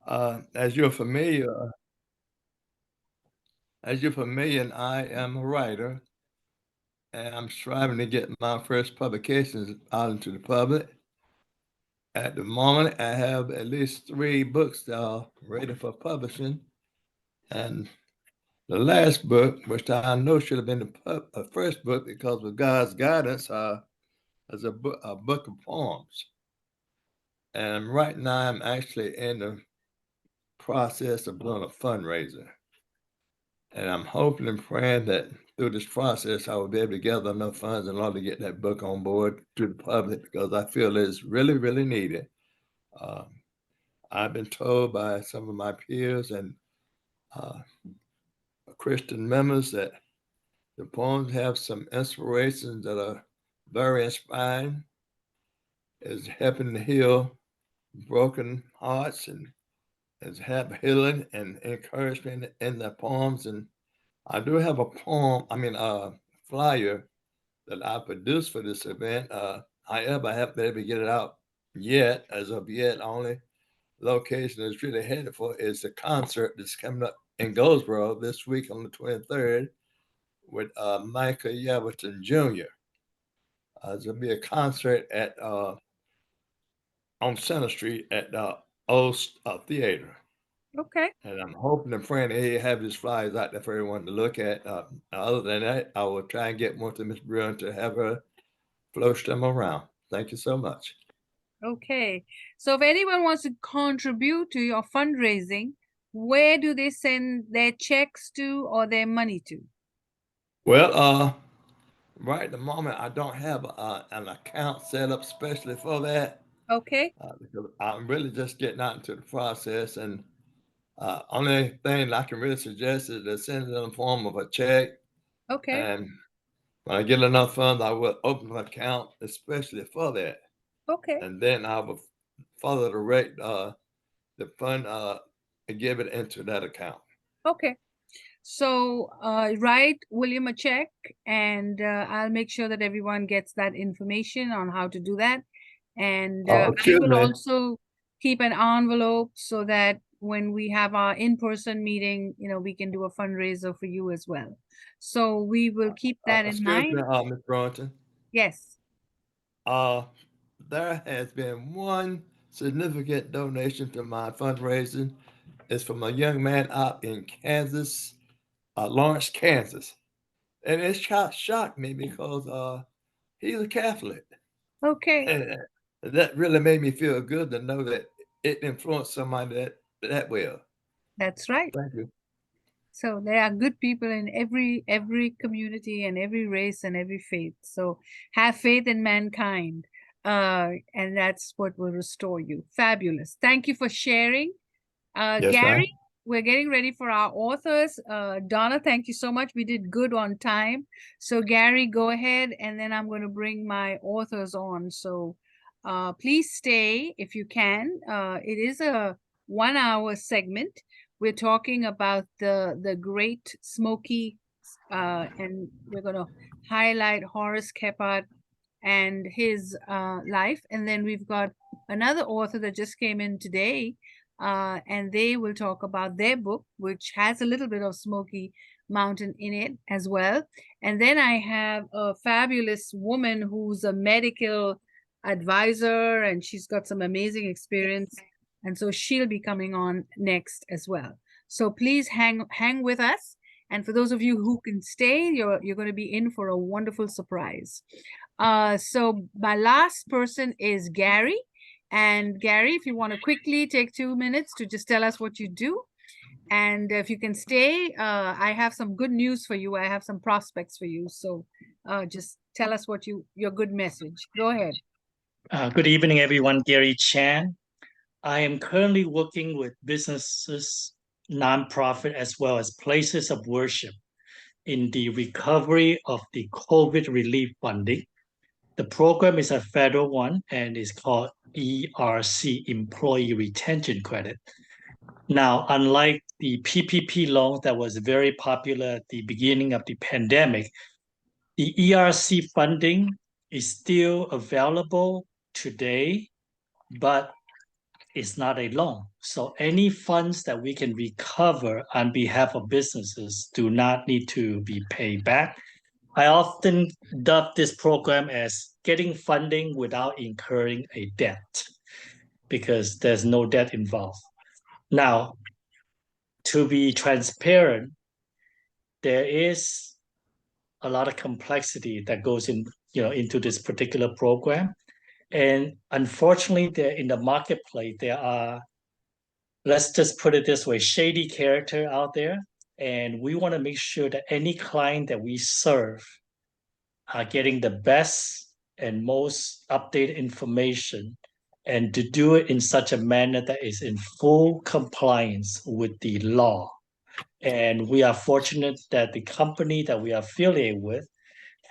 As you're familiar, I am a writer, and I'm striving to get my first publications out into the public. At the moment, I have at least 3 books that are ready for publishing, and the last book, which I know should have been the first book because of God's guidance, is a book of poems. And right now, I'm actually in the process of doing a fundraiser. And I'm hoping and praying that through this process, I will be able to gather enough funds in order to get that book on board to the public because I feel it's really, really needed. Um, I've been told by some of my peers and uh, Christian members that the poems have some inspirations that are very inspiring. It's helping to heal broken hearts and is have healing and encouragement in the poems. And I do have a flyer that I produced for this event. However, I haven't been able to get it out yet. As of yet, only location is really headed for is the concert that's coming up in Goldsboro this week on the 23rd with Michael Yaverton Jr. There'll be a concert at on Center Street at the old theater. Okay. And I'm hoping and praying that he have his flyers out there for everyone to look at. Other than that, I will try and get more to Miss Bruin to have her float them around. Thank you so much. Okay. So if anyone wants to contribute to your fundraising, where do they send their checks to or their money to? Well, right at the moment, I don't have an account set up specially for that Okay. because I'm really just getting out into the process. And only thing I can really suggest is to send it in the form of a check. Okay. And when I get enough funds, I will open an account especially for that. Okay. And then I will further direct the fund and give it into that account. Okay. So write William a check, and I'll make sure that everyone gets that information on how to do that. And Oh, I excuse will me. also keep an envelope so that when we have our in-person meeting, we can do a fundraiser for you as well. So we will keep that in Excuse me, mind. Ms. Brunson. Yes. Uh, there has been one significant donation to my fundraising. It's from a young man out in Kansas, Lawrence, Kansas. And it shocked me because he's a Catholic. Okay. And that really made me feel good to know that it influenced somebody that well. That's right. Thank you. So there are good people in every community and every race and every faith. So have faith in mankind. And that's what will restore you. Fabulous. Thank you for sharing. Yes, ma'am. Gary, we're getting ready for our authors. Donna, thank you so much. We did good on time. So Gary, go ahead, and then I'm going to bring my authors on. So please stay if you can. It is a 1 hour segment. We're talking about the Great Smoky, and we're going to highlight Horace Kephart and his life. And then we've got another author that just came in today, and they will talk about their book, which has a little bit of Smoky Mountain in it as well. And then I have a fabulous woman who's a medical advisor, and she's got some amazing experience. And so she'll be coming on next as well. So please hang with us. And for those of you who can stay, you're going to be in for a wonderful surprise. So my last person is Gary. And Gary, if you want to quickly take 2 minutes to just tell us what you do. And if you can stay, I have some good news for you. I have some prospects for you. So just tell us what your good message. Go ahead. Good evening, everyone. Gary Chan. I am currently working with businesses, nonprofit, as well as places of worship in the recovery of the COVID relief funding. The program is a federal one and is called ERC, Employee Retention Credit. Now, unlike the PPP loan that was very popular at the beginning of the pandemic, the ERC funding is still available today, but it's not a loan. So any funds that we can recover on behalf of businesses do not need to be paid back. I often dub this program as getting funding without incurring a debt because there's no debt involved. Now, to be transparent, there is a lot of complexity that goes into this particular program. And unfortunately, there in the marketplace, there are, let's just put it this way, shady character out there. And we want to make sure that any client that we serve are getting the best and most updated information and to do it in such a manner that is in full compliance with the law. And we are fortunate that the company that we are affiliated with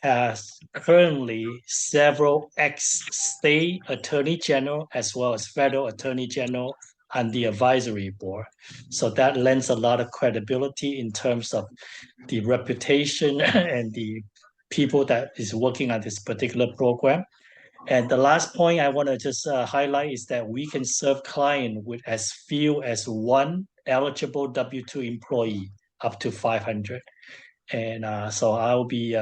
has currently several ex-state attorney general as well as federal attorney general on the advisory board. So that lends a lot of credibility in terms of the reputation and the people that is working on this particular program. And the last point I want to just highlight is that we can serve client with as few as one eligible W-2 employee up to 500. And so I'll be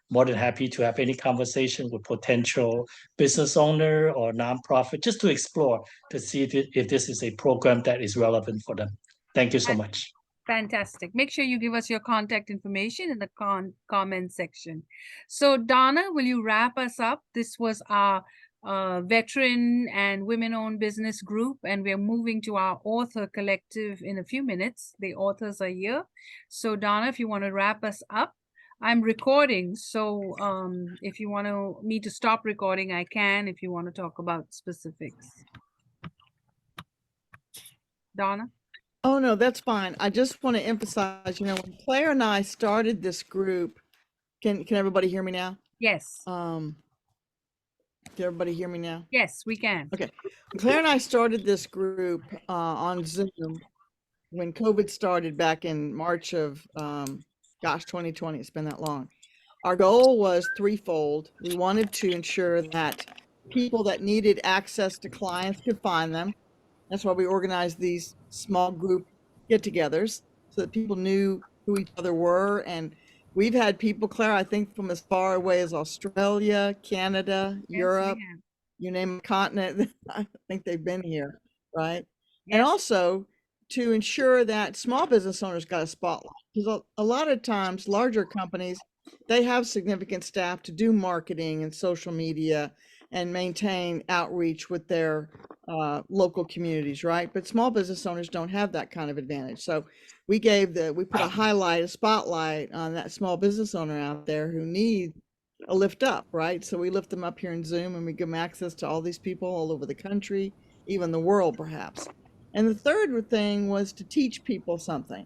more than happy to have any conversation with potential business owner or nonprofit just to explore to see if this is a program that is relevant for them. Thank you so much. Fantastic. Make sure you give us your contact information in the comment section. So Donna, will you wrap us up? This was our veteran and women-owned business group, and we're moving to our author collective in a few minutes. The authors are here. So Donna, if you want to wrap us up, I'm recording. So if you want me to stop recording, I can, if you want to talk about specifics. Donna? Oh, no, that's fine. I just want to emphasize, when Claire and I started this group, can everybody hear me now? Yes. Can everybody hear me now? Yes, we can. Okay. When Claire and I started this group on Zoom when COVID started back in March of, 2020. It's been that long. Our goal was threefold. We wanted to ensure that people that needed access to clients could find them. That's why we organized these small group get-togethers so that people knew who each other were. And we've had people, Claire, I think from as far away as Australia, Canada, Yes, Europe, we have. you name a continent, I think they've been here, right? Yes. And also to ensure that small business owners got a spotlight. Because a lot of times larger companies, they have significant staff to do marketing and social media and maintain outreach with their local communities, right? But small business owners don't have that kind of advantage. So we put a spotlight on that small business owner out there who need a lift up, right? So we lift them up here in Zoom and we give them access to all these people all over the country, even the world perhaps. And the third thing was to teach people something,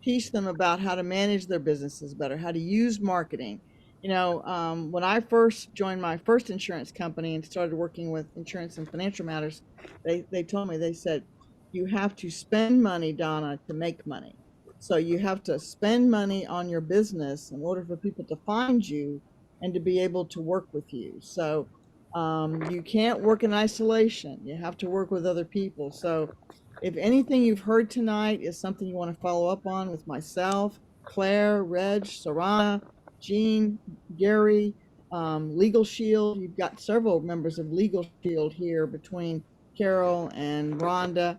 teach them about how to manage their businesses better, how to use marketing. When I first joined my first insurance company and started working with insurance and financial matters, they told me, they said, you have to spend money, Donna, to make money. So you have to spend money on your business in order for people to find you and to be able to work with you. So you can't work in isolation. You have to work with other people. So if anything you've heard tonight is something you want to follow up on with myself, Claire, Reg, Sarana, Jean, Gary, Legal Shield, you've got several members of Legal Shield here between Carol and Rhonda.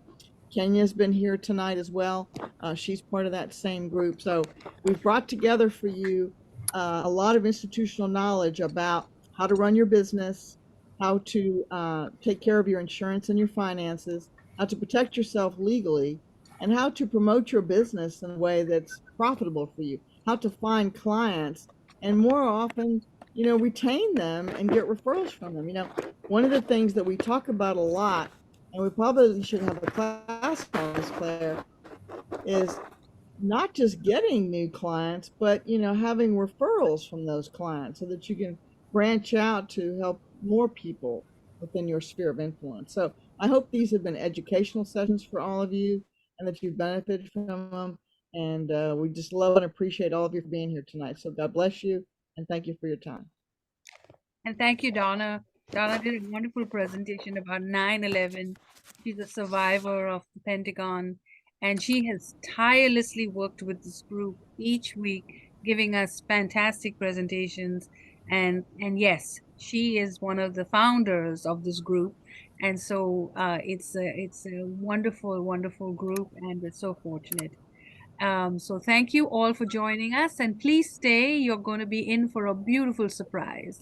Kenya's been here tonight as well. She's part of that same group. So we've brought together for you a lot of institutional knowledge about how to run your business, how to take care of your insurance and your finances, how to protect yourself legally, and how to promote your business in a way that's profitable for you, how to find clients, and more often, retain them and get referrals from them. One of the things that we talk about a lot, and we probably should have a class on this, Claire, is not just getting new clients, but having referrals from those clients so that you can branch out to help more people within your sphere of influence. So I hope these have been educational sessions for all of you and that you've benefited from them. And we just love and appreciate all of you for being here tonight. So God bless you and thank you for your time. And thank you, Donna. Donna did a wonderful presentation about 9/11. She's a survivor of the Pentagon, and she has tirelessly worked with this group each week, giving us fantastic presentations. And yes, she is one of the founders of this group, and so it's a wonderful, wonderful group, and we're so fortunate. So thank you all for joining us, and please stay. You're going to be in for a beautiful surprise.